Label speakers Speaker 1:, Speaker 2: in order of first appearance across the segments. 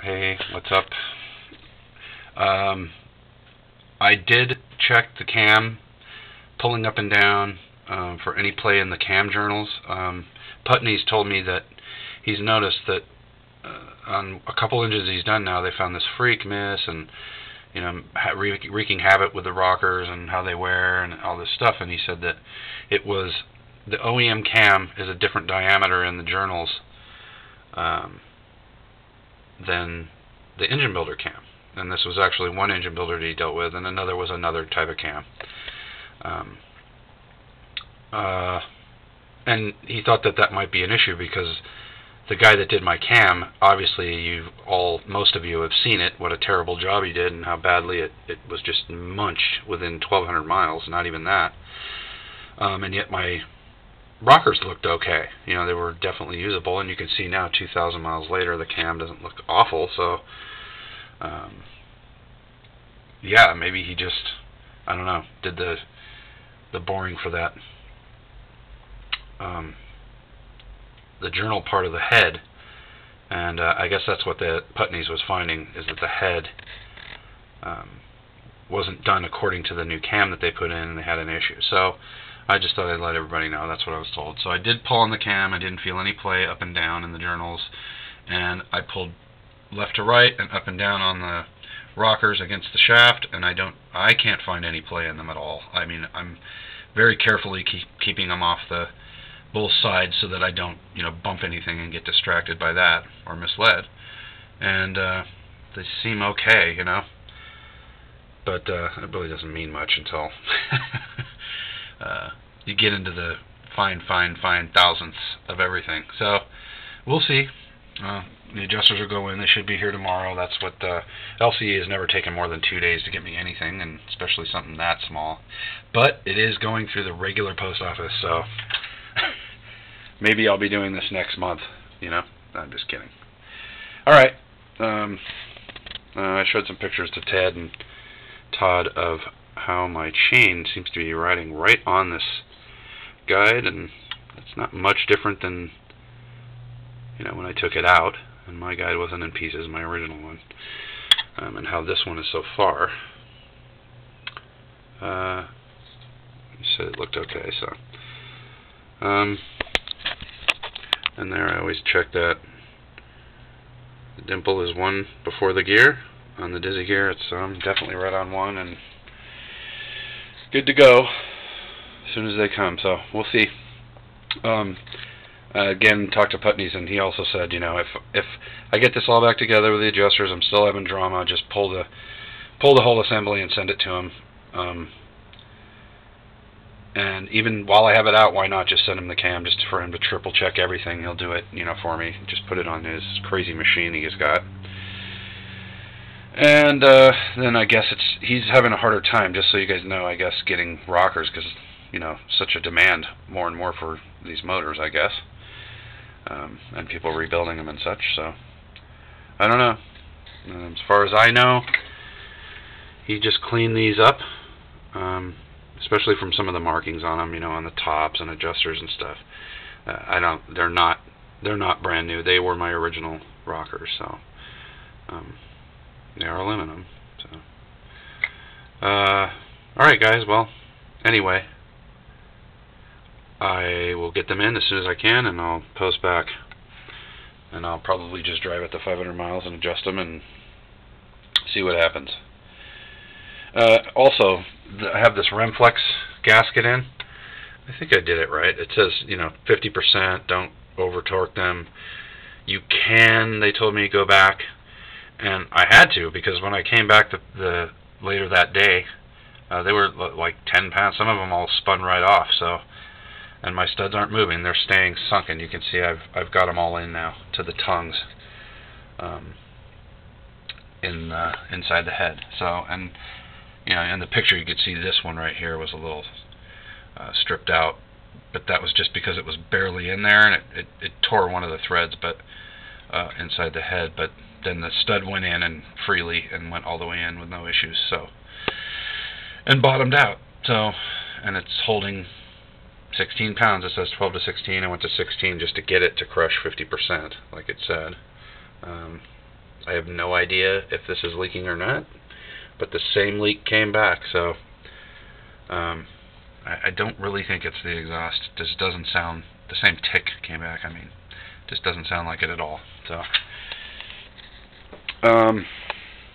Speaker 1: Hey, what's up? Um, I did check the cam, pulling up and down for any play in the cam journals. Putney's told me that he's noticed that on a couple inches he's done now, they found this freak miss and wreaking havoc with the rockers and how they wear and all this stuff. And he said that it was the OEM cam is a different diameter in the journals um, than the engine builder cam. And this was actually one engine builder that he dealt with, and another was another type of cam. Um, uh, and he thought that that might be an issue because the guy that did my cam, obviously most of you have seen it, what a terrible job he did and how badly it was just munched within 1,200 miles, not even that. And yet my rockers looked okay. They were definitely usable, and you can see now 2,000 miles later the cam doesn't look awful, so yeah, maybe he just, I don't know, did the boring for that the journal part of the head, and I guess that's what the Putney's was finding, is that the head wasn't done according to the new cam that they put in, and they had an issue. So I just thought I'd let everybody know. That's what I was told. So I did pull on the cam. I didn't feel any play up and down in the journals, and I pulled left to right and up and down on the rockers against the shaft, and I can't find any play in them at all. I mean, I'm very carefully keeping them off both sides so that I don't bump anything and get distracted by that or misled. And they seem okay, but it really doesn't mean much until you get into the fine thousandths of everything. So we'll see. The adjusters will go in. They should be here tomorrow. That's what LCE has never taken more than 2 days to get me anything, and especially something that small. But it is going through the regular post office, so maybe I'll be doing this next month. I'm just kidding. All right. I showed some pictures to Ted and Todd of how my chain seems to be riding right on this guide, and it's not much different than when I took it out, and my guide wasn't in pieces, my original one, and how this one is so far. You said it looked okay, so and there I always check that the dimple is 1 before the gear. On the Dizzy gear, it's definitely right on 1 and good to go as soon as they come. So we'll see. Again, talked to Putney's, and he also said, if I get this all back together with the adjusters, I'm still having drama, just pull the whole assembly and send it to him. And even while I have it out, why not just send him the cam just for him to triple check everything? He'll do it, for me. Just put it on his crazy machine he has got. And then I guess he's having a harder time, just so you guys know, I guess, getting rockers, because, such a demand more and more for these motors, I guess. And people rebuilding them and such, so I don't know. As far as I know, he just cleaned these up, especially from some of the markings on them, on the tops and adjusters and stuff. They're not brand new. They were my original rockers, so they are aluminum. So alright guys, well, anyway, I will get them in as soon as I can, and I'll post back, and I'll probably just drive it to 500 miles and adjust them and see what happens. Also, I have this Remflex gasket in. I think I did it right. It says 50%, don't over torque them. You can, they told me, go back, and I had to, because when I came back the later that day, they were like 10 pounds. Some of them all spun right off. So, and my studs aren't moving; they're staying sunken. You can see I've got them all in now to the tongues, inside the head. So, and in the picture you could see this one right here was a little stripped out, but that was just because it was barely in there, and it tore one of the threads, but inside the head. But then the stud went in and freely and went all the way in with no issues. So, and bottomed out. So, and it's holding 16 pounds. It says 12 to 16. I went to 16 just to get it to crush 50%, like it said. I have no idea if this is leaking or not, but the same leak came back, so I don't really think it's the exhaust. It just doesn't sound, the same tick came back, I mean, just doesn't sound like it at all. So I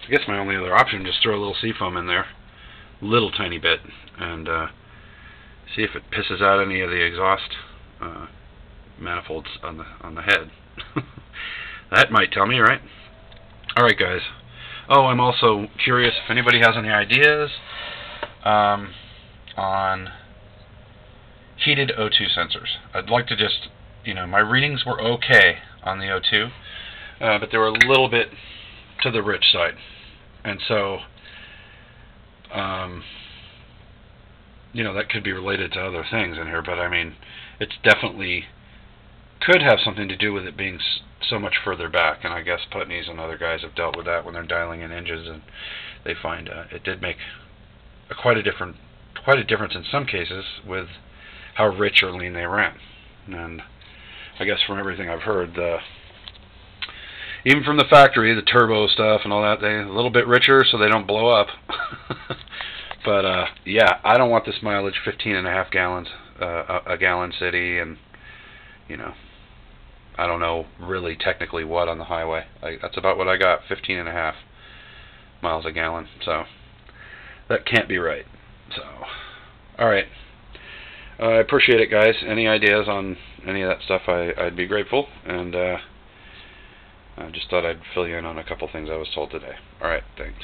Speaker 1: guess my only other option is just throw a little seafoam in there, little tiny bit, and see if it pisses out any of the exhaust manifolds on the head. That might tell me, right? Alright, guys. Oh, I'm also curious if anybody has any ideas on heated O2 sensors. I'd like to just, my readings were okay on the O2, but they were a little bit to the rich side. And so, that could be related to other things in here, but I mean, it's definitely could have something to do with it being so much further back, and I guess Putney's and other guys have dealt with that when they're dialing in hinges, and they find it did make quite a difference in some cases with how rich or lean they ran. And I guess from everything I've heard, even from the factory, the turbo stuff and all that, they're a little bit richer so they don't blow up. But yeah, I don't want this mileage, 15.5 gallons, a gallon city, and I don't know really technically what on the highway. That's about what I got, 15.5 miles a gallon. So that can't be right. So, all right. I appreciate it, guys. Any ideas on any of that stuff, I'd be grateful. And I just thought I'd fill you in on a couple things I was told today. All right, thanks.